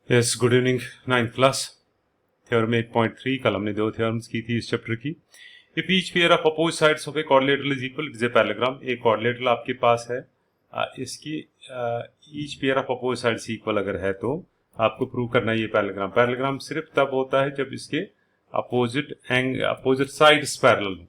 Yes, good evening. 9th class theorem 8.3। कल हमने दो थ्योरम्स की थी इस चैप्टर की। If each pair of opposite sides of a quadrilateral is equal, it is a parallelogram. एक क्वाड्रिलेटरल आपके पास है, इसकी each pair of opposite sides equal अगर है तो आपको प्रूव करना है ये पैरेललोग्राम। पैरेललोग्राम सिर्फ तब होता है जब इसके अपोजिट साइड्स पैरेलल हो।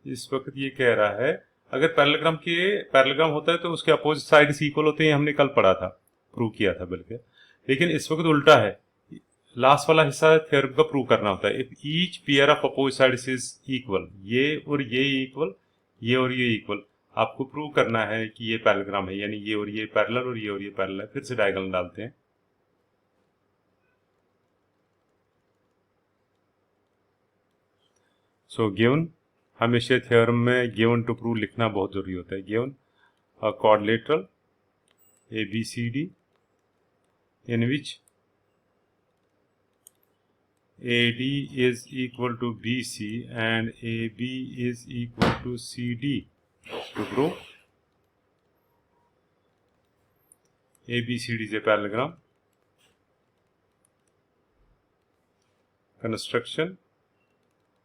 इस वक्त ये कह रहा है अगर पैरेललोग्राम होता है तो उसके अपोजिट साइड्स इक्वल होते हैं, हमने कल पढ़ा था, प्रूव किया था बल्कि। लेकिन इस वक्त उल्टा है, लास्ट वाला हिस्सा थ्योरम का प्रूव करना होता है। If each pair of opposite sides is equal, ये और ये इक्वल, ये और ये इक्वल, आपको प्रूव करना है कि ये पैरेललोग्राम है, यानी ये और ये पैरेलल और ये पैरेलल है। फिर से डायगोनल डालते हैं। सो गिवन, हमेशा थ्योरम में गिवन टू प्रूव लिखना बहुत जरूरी होता है। Given a quadrilateral ABCD in which AD is equal to BC and AB is equal to CD to prove ABCD is a parallelogram. Construction,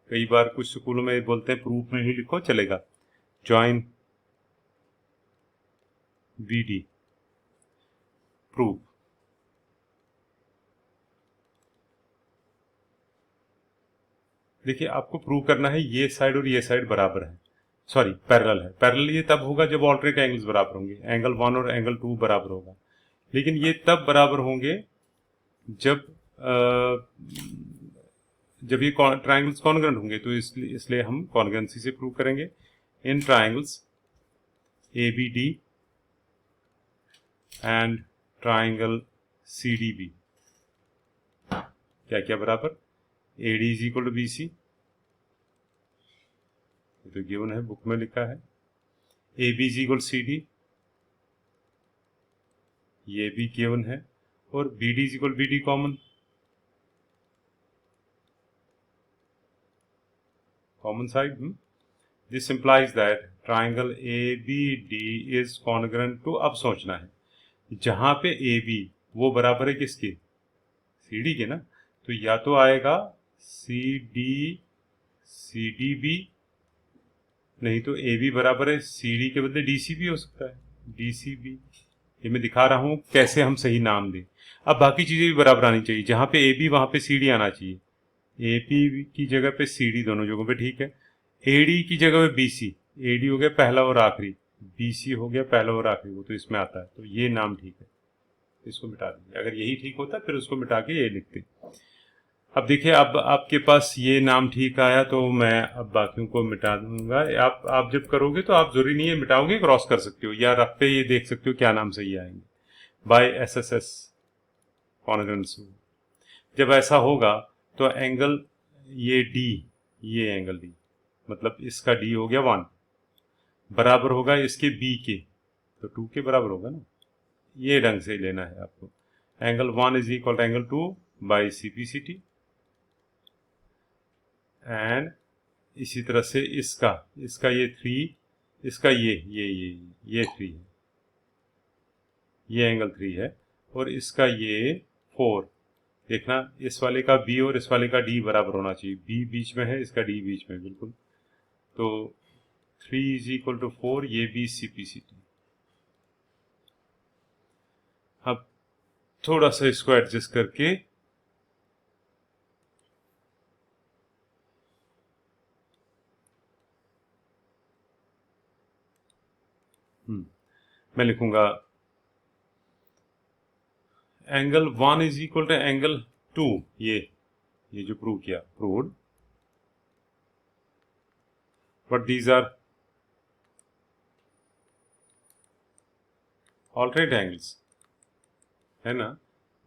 कई बार कुछ स्कूलों में बोलते हैं प्रूफ में ही लिखो, चलेगा। Join BD, proof. देखिए, आपको प्रूव करना है ये साइड और ये साइड बराबर है, सॉरी पैरेलल है। पैरेलल ये तब होगा जब ऑल्टरनेट एंगल्स बराबर होंगे, एंगल 1 और एंगल 2 बराबर होगा। लेकिन ये तब बराबर होंगे जब जब ये ट्राइंगल्स कॉन्ग्रुएंट होंगे। तो इसलिए हम कॉन्ग्रुएंसी से प्रूव करेंगे। इन triangles ABD and triangle CDB क्या क्या बराबर, AD is equal to BC, तो गिवन है, बुक में लिखा है। AB इज इक्वल CD, ये भी गिवन है। और BD is equal BD common side. This implies that triangle ABD is congruent to, अब सोचना है जहां पे AB वो बराबर है किसके, CD के ना, तो या तो आएगा CDB, नहीं तो AB बराबर है CD के बदले DC भी हो सकता है, DCB। ये मैं दिखा रहा हूं कैसे हम सही नाम दें। अब बाकी चीजें भी बराबर आनी चाहिए, जहां पे AB वहां पे CD आना चाहिए। AP की जगह पे CD, दोनों जगहों पे ठीक है। AD की जगह पे BC, AD हो गया पहला और आखिरी, BC हो गया पहला और आखिरी, वो तो इसमें आता है, तो ये नाम ठीक है, इसको मिटा देंगे। अगर यही ठीक होता फिर उसको मिटा के ये लिखते। अब देखिए, अब आपके पास ये नाम ठीक आया तो मैं अब बाकियों को मिटा दूंगा। आप जब करोगे तो आप जरूरी नहीं है मिटाओगे, क्रॉस कर सकते हो या रफ पे ये देख सकते हो क्या नाम सही आएंगे बाय SSS कॉन्ग्रुएंस। जब ऐसा होगा तो एंगल ये D, ये एंगल D, मतलब इसका D हो गया 1, बराबर होगा इसके B के, तो 2 के बराबर होगा ना। ये ढंग से लेना है आपको। Angle 1 is equal to angle 2 बाई CPCT, एंड इसी तरह से इसका ये 3, इसका ये 3 है, ये एंगल 3 है, और इसका ये 4। देखना, इस वाले का B और इस वाले का D बराबर होना चाहिए। B बीच में है, इसका D बीच में, बिल्कुल। तो 3 इज इक्वल टू 4, ये भी CPCT। अब थोड़ा सा इसको एडजस्ट करके मैं लिखूंगा angle 1 is equal to angle 2, ये जो प्रूव किया, proved, but these are alternate angles, है ना।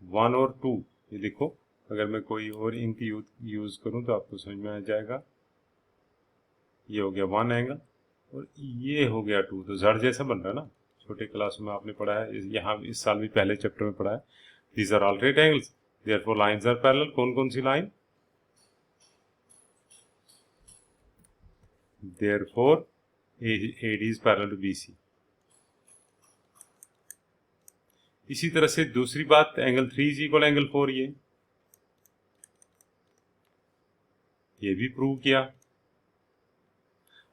1 और 2, ये देखो, अगर मैं कोई और इंक यूज करूं तो आपको समझ में आ जाएगा। ये हो गया 1 एंगल और ये हो गया 2, तो जड़ जैसा बन रहा है ना। छोटे क्लास में आपने पढ़ा है, यहाँ इस साल भी पहले चैप्टर में पढ़ा है। These are alternate angles, therefore lines are parallel. कौन कौन सी line, therefore AD is parallel to BC। इसी तरह से दूसरी बात, एंगल 3 इज इक्वल एंगल 4, ये भी प्रूव किया।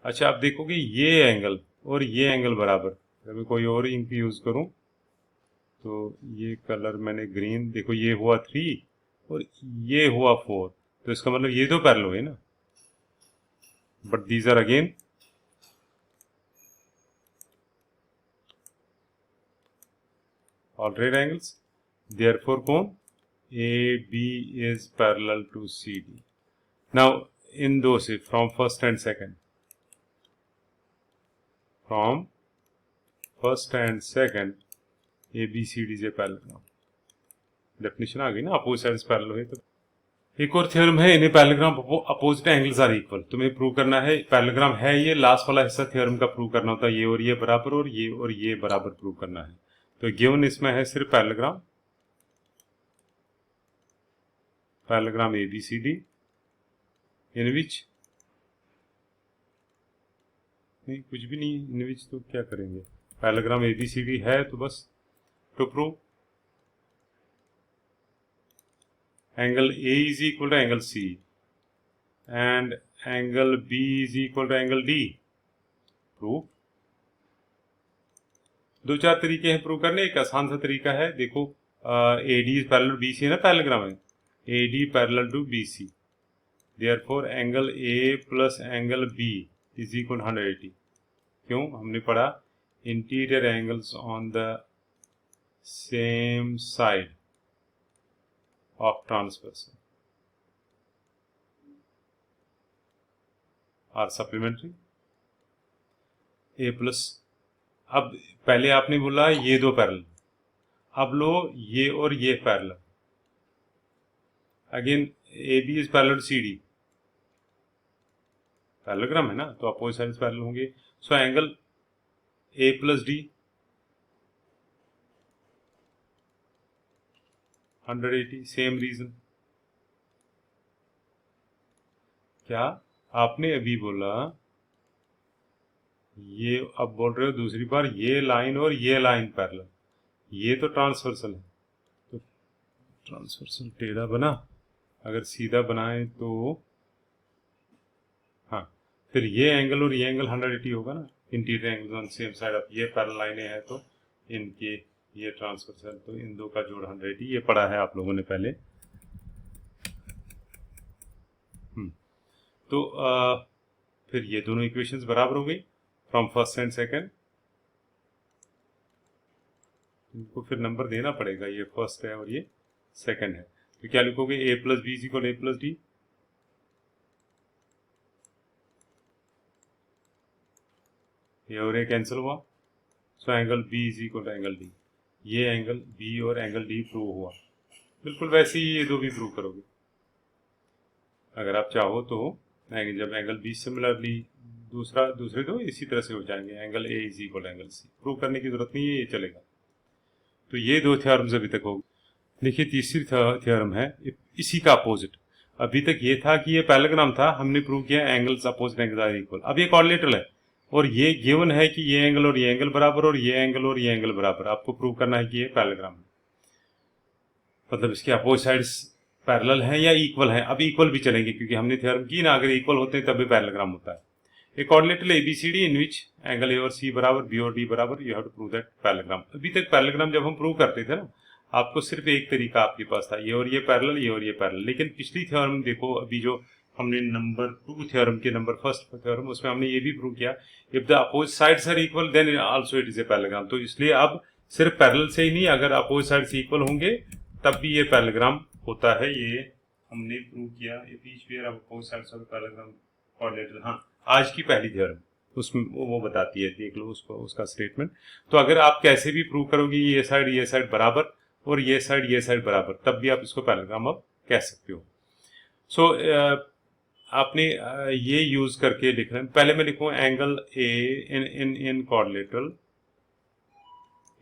अच्छा, अब देखोगे ये एंगल और ये एंगल बराबर। अगर मैं कोई और इंक यूज करूं तो ये कलर मैंने ग्रीन, देखो ये हुआ 3 और ये हुआ 4, तो इसका मतलब ये तो पैरेलल हुए ना, but these are again alternate angles, therefore कौन, AB is parallel to CD. Now इन दो से, from first and second, from first and second ABCD से पैरेलल, डेफिनेशन आ गई ना, अपोजिट साइड्स पैरेलल हुए। तो एक और थ्योरम है, इन्हें parallelogram opposite angles are equal. तुम्हें प्रूव करना है पैरेललोग्राम है, ये लास्ट वाला हिस्सा थ्योरम का प्रूव करना होता है, ये और ये बराबर और ये बराबर प्रूव करना है। तो गिवन इसमें है सिर्फ पैरेललोग्राम ABCD इन विच, नहीं कुछ भी नहीं, इन विच तो क्या करेंगे, पैरेललोग्राम ABCD है तो बस to prove angle A is equal to angle C and angle B is equal to angle D. Prove, दो चार तरीके हैं प्रूव करने। एक आसान सा तरीका है, देखो AD is parallel to BC है ना, पैरेललोग्राम है, AD parallel to BC, therefore angle A plus angle B is equal to 180। क्यों, हमने पढ़ा interior angles on the same side of transversal are supplementary A plus। अब पहले आपने बोला ये दो पैरेलल, अब लो ये और ये parallel, again AB is parallel to CD, parallelogram है ना, तो अपोजिट साइड्स पैरेलल होंगे। So angle A plus D 180, same reason. क्या आपने अभी बोला, ये अब बोल रहे हो दूसरी बार ये लाइन और ये लाइन पैरेलल, ये तो ट्रांसवर्सल है, तो ट्रांसवर्सल टेढ़ा बना, अगर सीधा बनाए तो हाँ, फिर ये एंगल और ये एंगल 180 होगा ना, interior angle on same side. अब ये पैरेलल लाइनें हैं तो इनके ये ट्रांसवर्सल, तो इन दो का जोड़ 180, ये पढ़ा है आप लोगों ने पहले। तो फिर ये दोनों इक्वेशंस बराबर हो गई फ्रॉम फर्स्ट एंड सेकंड। इनको फिर नंबर देना पड़ेगा, ये फर्स्ट है और ये सेकंड है, तो क्या लिखोगे, A plus B is equal A plus D, ये और ये कैंसिल हुआ, so angle B is equal to angle D, ये एंगल B और एंगल D प्रूव हुआ। बिल्कुल वैसे ही ये दो भी प्रूव करोगे अगर आप चाहो तो, जब एंगल B सिमिलरली दूसरे दो इसी तरह से हो जाएंगे, angle A is equal angle C, prove करने की जरूरत नहीं है, ये चलेगा। तो ये दो थ्योरम्स अभी तक हो गए। देखिए तीसरी थ्योरम है इसी का अपोजिट। अभी तक ये था कि ये पैरेललोग्राम था, हमने प्रूव किया angles opposite angles are equal. अब ये कोऑर्डिनेटर है और ये गिवन है कि ये एंगल और ये एंगल बराबर और ये एंगल और ये एंगल बराबर, आपको प्रूव करना है कि ये पैरेललोग्राम है, मतलब इसके अपोजिट साइड्स पैरेलल हैं या इक्वल हैं। अब इक्वल भी चलेंगे क्योंकि हमने थ्योरम की ना, अगर इक्वल होते हैं तभी पैरेललोग्राम होता है। एक coordinator ABCD in which angle A और C बराबर, B और D बराबर, you have to prove that parallelogram. अभी तक पैरेललोग्राम जब हम प्रूव करते थे ना, आपको सिर्फ एक तरीका आपके पास था, ये और ये पैरेलल, ये और ये पैरेलल। लेकिन पिछली थ्योरम देखो, अभी जो हमने नंबर 2 थ्योरम के नंबर फर्स्ट थ्योरम, उसमें हमने ये भी प्रूव किया, if the opposite sides are equal then also it is a parallelogram. तो इसलिए अब सिर्फ पैरेलल से ही नहीं, अगर अपोजिट साइड्स इक्वल होंगे तब भी ये पैरेललोग्राम होता है, ये हमने प्रूव किया। If each pair of opposite sides of parallelogram coordinator, हाँ आज की पहली थ्योरम उसमें वो बताती है, देख लो उसको, उसका स्टेटमेंट। तो अगर आप कैसे भी प्रूव करोगे ये साइड बराबर और ये साइड बराबर, तब भी आप इसको पैरेललोग्राम अब कह सकते हो। सो आपने ये यूज करके लिखना है। पहले मैं लिखूँ angle A in coordinator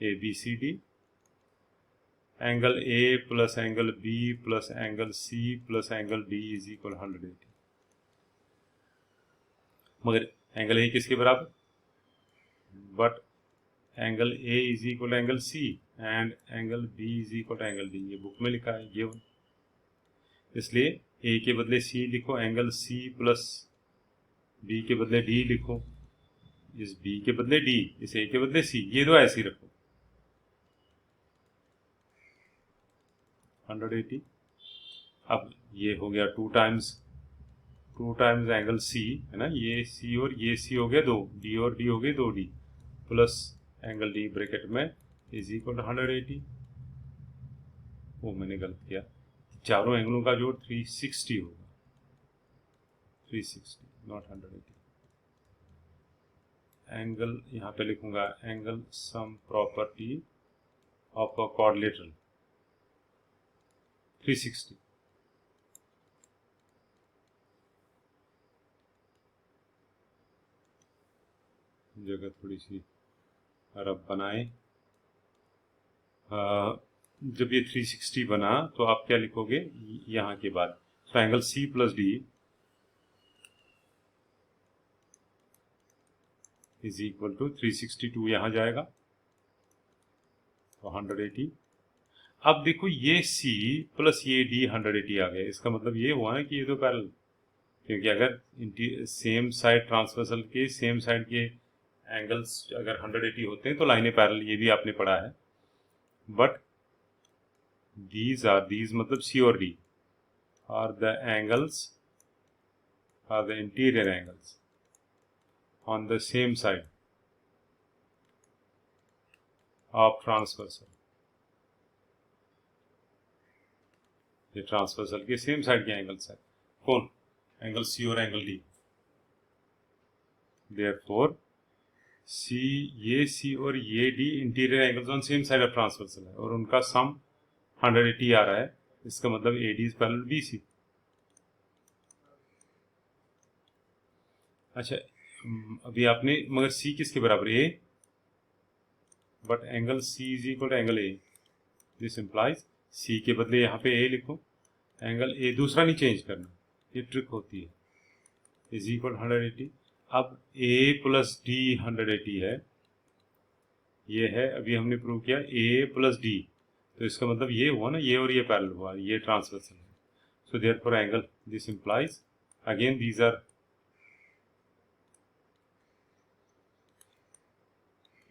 ABCD, angle A plus angle B plus angle C plus angle D is equal 180। मगर एंगल A किसके बराबर, but angle A is equal angle C and angle B is equal to angle D, ये book में लिखा है ये, इसलिए ए के बदले सी लिखो, एंगल सी प्लस बी के बदले डी लिखो, इस बी के बदले डी, इस ए के बदले सी, ये दो ऐसे ही रखो। 180। अब ये हो गया 2 टाइम्स एंगल सी, है ना, ये सी और ये सी हो गया 2, डी और डी हो गए 2d, plus angle D bracket में इज इक्वल टू 180। वो मैंने गलत किया, चारों एंगलों का जोड़ 360 होगा, 360 नॉट 180। एंगल यहाँ पे लिखूंगा angle sum property of a quadrilateral 360। जगह थोड़ी सी रफ बनाए। जब ये 360 बना तो आप क्या लिखोगे यहाँ के बाद, तो angle C plus D is equal to 362, यहाँ जाएगा तो 180। अब देखो ये C प्लस ये D 180 आ गया, इसका मतलब ये हुआ ना कि ये तो पैरेलल, क्योंकि अगर सेम साइड ट्रांसवर्सल के सेम साइड के एंगल्स अगर 180 होते हैं तो लाइनें पैरेलल, ये भी आपने पढ़ा है। बट दीज मतलब C और D are the angles, are the interior angles on the same side of transversal, ये ट्रांसवर्सल के सेम साइड के एंगल्स है, कौन, एंगल सी और एंगल डी। देयरफॉर सी, ये सी और ये D interior angles on same side of transversal है और उनका सम 180 आ रहा है, इसका मतलब A D is parallel B C. अच्छा, अभी आपने मगर C किसके बराबर है, but angle C is equal to angle A, this implies C के बदले यहाँ पे A लिखो, एंगल A दूसरा नहीं चेंज करना, ये ट्रिक होती है, इज इक्वल 180। अब A प्लस D 180 है, ये है, अभी हमने प्रूव किया A प्लस D, तो इसका मतलब ये हुआ ना, ये और ये पैरेलल हुआ, ये ट्रांसवर्सल है, so therefore angle, this implies again these are,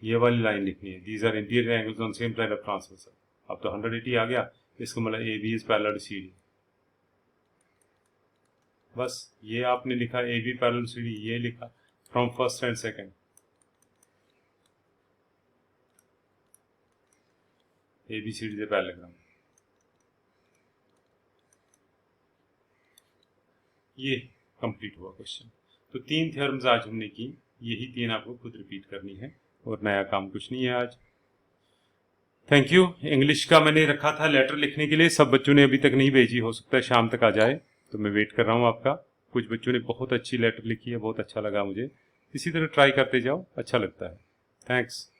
ये वाली लाइन लिखनी है, these are interior angles on same side of transversal. अब तो 180 आ गया, इसका मतलब A B is parallel to C D, बस ये आपने लिखा A B parallel to C D, ये लिखा from first and second, A B C D से पैरेललोग्राम। ये कंप्लीट हुआ क्वेश्चन। तो 3 थ्योरम्स आज हमने की, यही 3 आपको खुद रिपीट करनी है और नया काम कुछ नहीं है आज। Thank you. इंग्लिश का मैंने रखा था लेटर लिखने के लिए, सब बच्चों ने अभी तक नहीं भेजी, हो सकता है शाम तक आ जाए, तो मैं वेट कर रहा हूँ आपका। कुछ बच्चों ने बहुत अच्छी लेटर लिखी है, बहुत अच्छा लगा मुझे, इसी तरह ट्राई करते जाओ, अच्छा लगता है। थैंक्स।